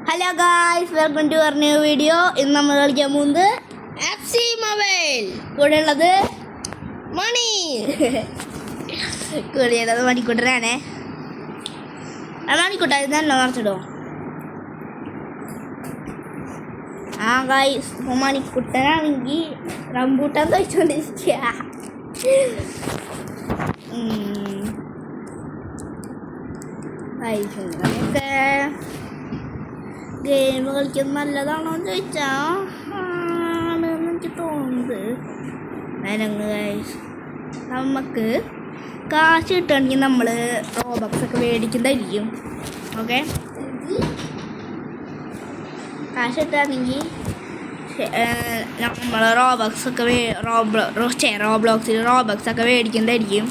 Hello guys, welcome to our new video. ഇന്ന് നമ്മൾ കളിക്കാൻ പോകുന്നത് FC മൊബൈൽ. കൂടെ ഉള്ളത് മണി. കൂടെയുള്ളത് മണിക്കൂട്ടനാണേ. മണിക്കൂട്ട ഇത് നല്ല നിറച്ചിടോ. ആ ഗായ്സ്, മണിക്കൂട്ടനാണെങ്കിൽ റംബൂട്ടാൻ കഴിച്ചുകൊണ്ടിരിക്കുക. അങ്ങനെയൊക്കെ ഗെയിം കളിക്കുന്നത് നല്ലതാണോ എന്ന് ചോദിച്ചാൽ ആണെന്ന് എനിക്ക് തോന്നുന്നത്. നമുക്ക് കാശ് കിട്ടുകയാണെങ്കിൽ നമ്മൾ റോബക്സ് ഒക്കെ മേടിക്കുന്നതായിരിക്കും. ഓക്കെ, കാശ് കിട്ടുകയാണെങ്കിൽ നമ്മൾ റോബക്സ് ഒക്കെ റോബ്ലോക്സിൽ റോബക്സ് ഒക്കെ മേടിക്കുന്നതായിരിക്കും.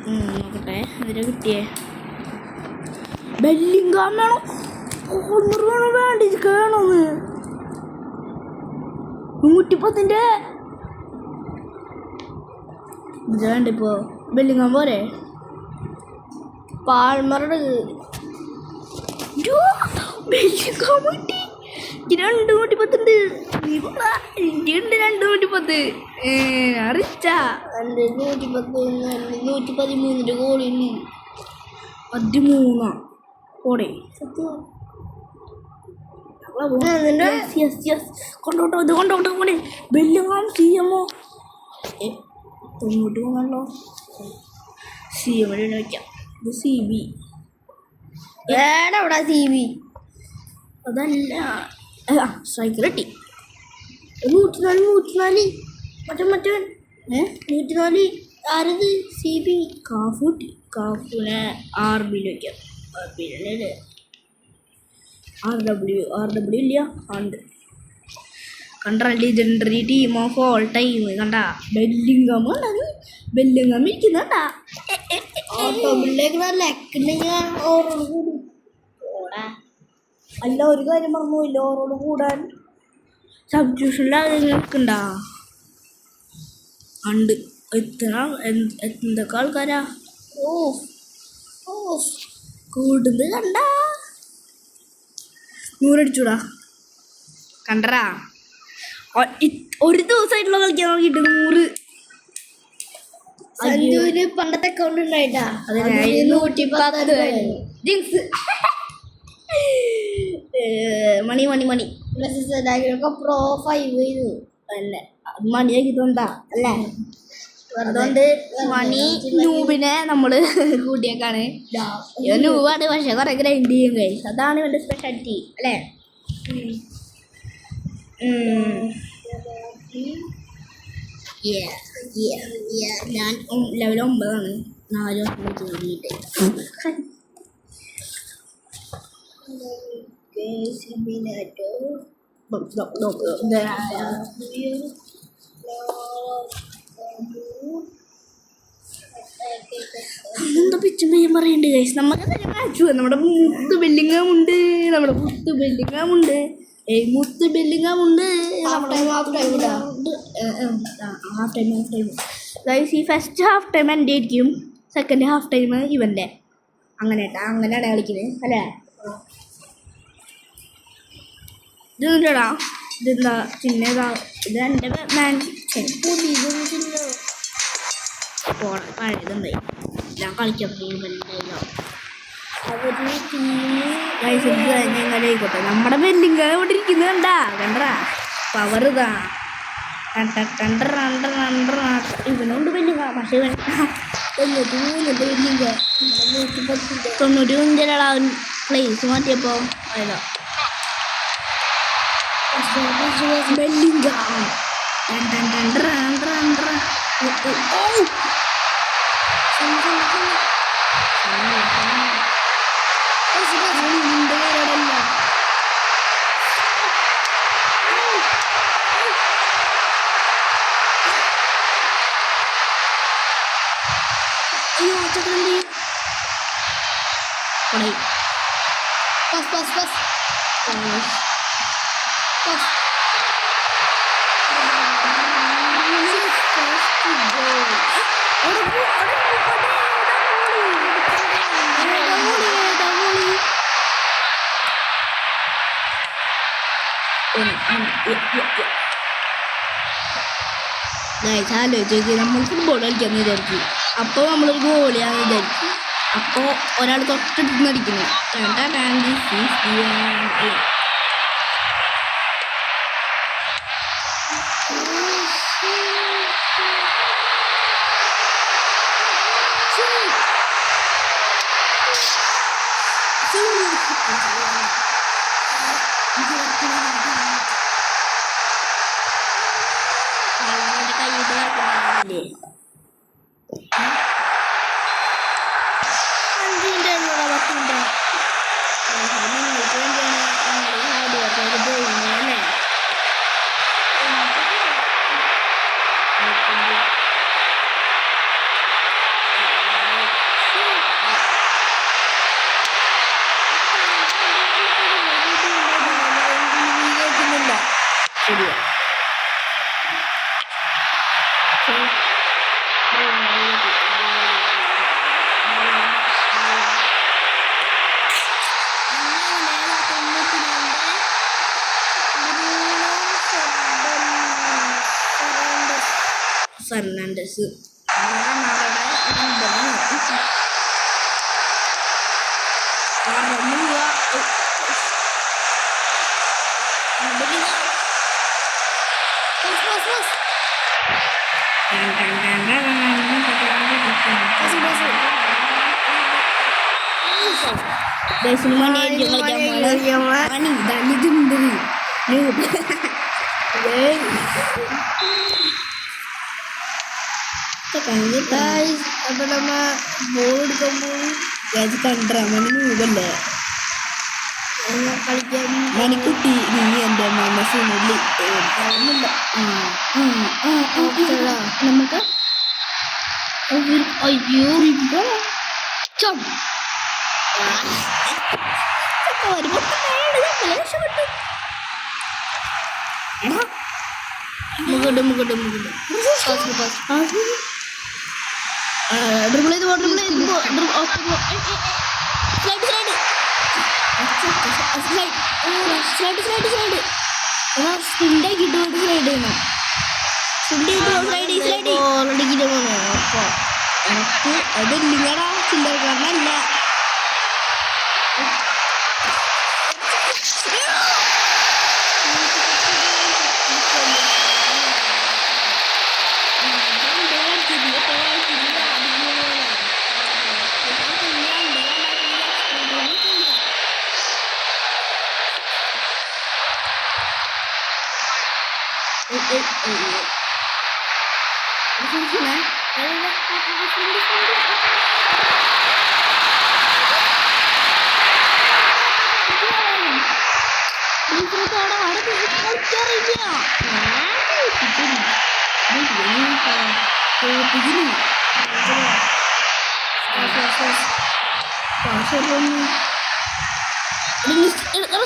നോക്കട്ടെ ഇതിന് കിട്ടിയേ. ബെല്ലിംഗാം വേണം, വേണം വേണ്ടിരിക്കണമെന്ന് 110 ഇത് വേണ്ടിപ്പോ. ബെല്ലിംഗാം പോരെ. പാൽമറുടെ ബെല്ലിംഗാം കിട്ടി. 210 210 അറിച്ചാ 113 ഗോളിന് 13 ഓടെ കൊണ്ടോട്ടോ. ഇത് കൊണ്ടോട്ടോ പോലെ ബെല്ലിംഗാം CMO 93 CM വയ്ക്കാം. ഇത് CB ഏടാ CB അതല്ല. സ്ട്രൈക്കർ കിട്ടി 104 104 ആരത് CB കാഫ് കിട്ടി. കാഫിനെ RBയിൽ വയ്ക്കാം. RBയിലല്ലേ RW ഇല്ല ഉണ്ട്. കണ്ട legendary team of all time. കണ്ട ബെല്ലിംഗാം ബെല്ലിംഗാം ഇരിക്കുന്നുണ്ടാ. അല്ല, ഒരു കാര്യം മറന്നുപോയില്ല, ഓരോട് കൂടാൻ സബ്സ്റ്റിറ്റ്യൂഷനിൽ നിൽക്കണ്ടാ. ഉണ്ട് എന്തൊക്കെ ആൾക്കാരാ കൂടുന്നത് കണ്ട. 100 അടിച്ചൂടാ. കണ്ടറാ, ഒരു ദിവസമായിട്ടുള്ള കളിക്കാൻ നോക്കിയിട്ട് 100. സഞ്ജുവിന് പണ്ടത്തെ അക്കൗണ്ട് ഉണ്ടായിട്ടാ. 110 മണി പ്രോ 5 അല്ലേ മണിയാക്കി തോണ്ടാ അല്ലേ. അതുകൊണ്ട് മണി നൂബിനെ നമ്മള് കൂട്ടിയേക്കാണ്. നൂബാണ്, പക്ഷെ കുറെ ഗ്രൈൻഡ് ചെയ്യും കഴിയും. അതാണ് ഇവന്റെ സ്പെഷ്യാലിറ്റി അല്ലേ. ഞാൻ ലെവൽ 9 ആണ്. 4 വർഷം കൂടിയിട്ട് എന്താ പിച്ചും പെയ്യും പറയണ്ട് ഗൈസ്. നമുക്ക് നമ്മുടെ മുത്ത് ബെല്ലിംഗാം ഉണ്ട്. മുത്ത് ബെല്ലിംഗാം ഉണ്ട്. Half time guys. ഈ ഫസ്റ്റ് ഹാഫ് ടൈം എൻ്റെ ആയിരിക്കും, സെക്കൻഡ് ഹാഫ് ടൈം ഇവൻ്റെ. അങ്ങനെയാണ് കളിക്കുന്നത് അല്ലേ. ഇതൊന്നുമില്ലടാ. ഇതെന്താ ചിന്നതാ. ഇത് എൻ്റെ പഴയതുണ്ടായി. ഞാൻ കളിക്കാൻ പോകുന്നുണ്ടായില്ലോ. എങ്ങനെ ആയിക്കോട്ടെ. നമ്മുടെ ബെല്ലിംഗാം ഇവിടെ ഇരിക്കുന്നത് കണ്ടാ പവർ ഇതാ. ഇവനുണ്ട് ബെല്ലിംഗാം, പക്ഷെ ഇവൻ 93 ബെല്ലിംഗാം. 95 പ്ലേസ് മാറ്റിയപ്പോൾ അതോ ബെല്ലിംഗാം. അയ്യോ ചക്രണ്ടി ആലോചിച്ച് നമ്മൾ ഫുട്ബോൾ കളിക്കാന്ന് വിചാരിച്ചു. അപ്പോൾ നമ്മളൊരു ഗോളിയാന്ന് വിചാരിച്ചു. അപ്പോൾ ഒരാൾ തൊട്ടടുത്ത് അടിക്കുന്നു. ഫെർണാണ്ടസ് അപ്പൊ നമ്മ ബോൾ എടുക്കുമ്പോൾ കണ്ടമണി നൂപല്ലേ കളിക്കാൻ മണിക്കുട്ടി നീ എൻ്റെ മനസ്സിനുള്ളിൽ നമുക്ക് അയ്യോ മുകട്ട് മുകട്ട് മുകട്ട് ഡ്രിബിൾ ചെയ്ത് പോ ഡ്രിബിൾ ചെയ്ത് പോ slide slide slide slide slide സ്പിൻഡാക്കിയിട്ട് കൊണ്ട് സ്ലൈഡ് ചെയ്യണം സ്ലൈഡ് സ്ലൈഡ് ഓൾറെഡി കിട്ടുമോ അപ്പോൾ എനിക്ക് അതില്ലടാ ചില്ലറക്കാരനല്ല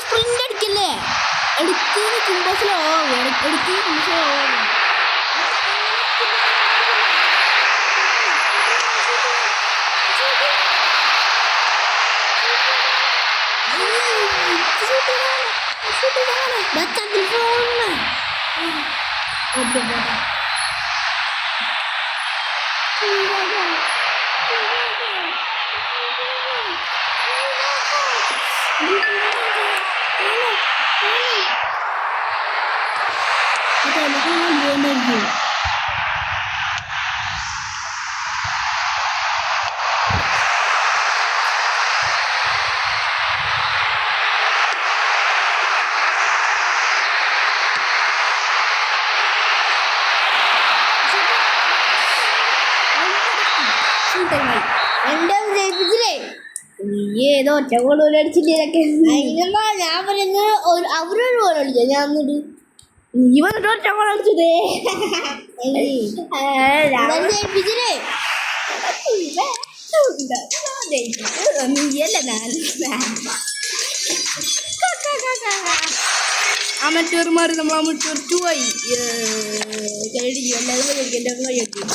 സ്പ്രിന്റ് അടിക്കല്ലേ എടുത്ത് നിൽക്കുമ്പോൾ സ്ലോ എടുത്ത് സ്ലോ നീ ഏതോ ഒറ്റ ഗോൾ പോലെ അടിച്ചിട്ടൊക്കെ ഞാൻ പറയുന്നത് അവരൊരു ഗോൾ അടിച്ചോ ഞാൻ എന്നിട്ട് നീ വന്നിട്ട് ഒറ്റ ഗോൾ അടിച്ചതേ ജയിപ്പിച്ചില്ലേ നീയല്ല ഞാൻ അമറ്റൂർമാർ നമ്മൾ അമറ്റൂർ 2 ആയി കഴിക്കും എല്ലാവരും കഴിക്കും കഴിക്കും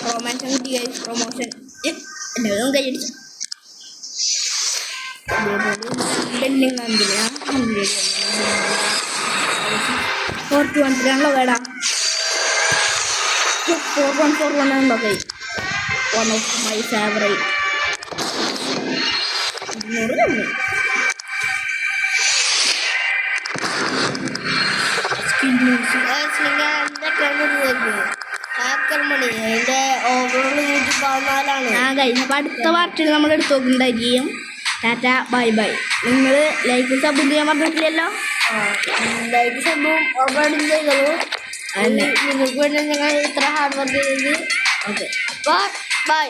പ്രൊമോഷൻ കിട്ടി പ്രൊമോഷൻ എല്ലാവരും കഴിച്ചു അതേപോലെ 4-2-1 വേടാ 4-1-4-1 ആണല്ലോ കൈ വൺ ഓഫ് മൈ ഫേവറേറ്റ് 200 തന്നെ അപ്പോൾ അടുത്ത പാർട്ടിൽ നമ്മൾ എടുത്ത് നോക്കുന്നുണ്ടായിരിക്കും. Tata bye bye. നിങ്ങൾ ലൈക്ക് സബ് ചെയ്യാൻ പറഞ്ഞിട്ടില്ലല്ലോ. ലൈക്ക് സബും ഓർഡറും ചെയ്തോളൂ. നിങ്ങൾക്ക് വേണ്ടി ഞങ്ങൾ ഇത്ര ഹാർഡ് വർക്ക് ചെയ്ത്. ഓക്കെ അപ്പോൾ ബൈ.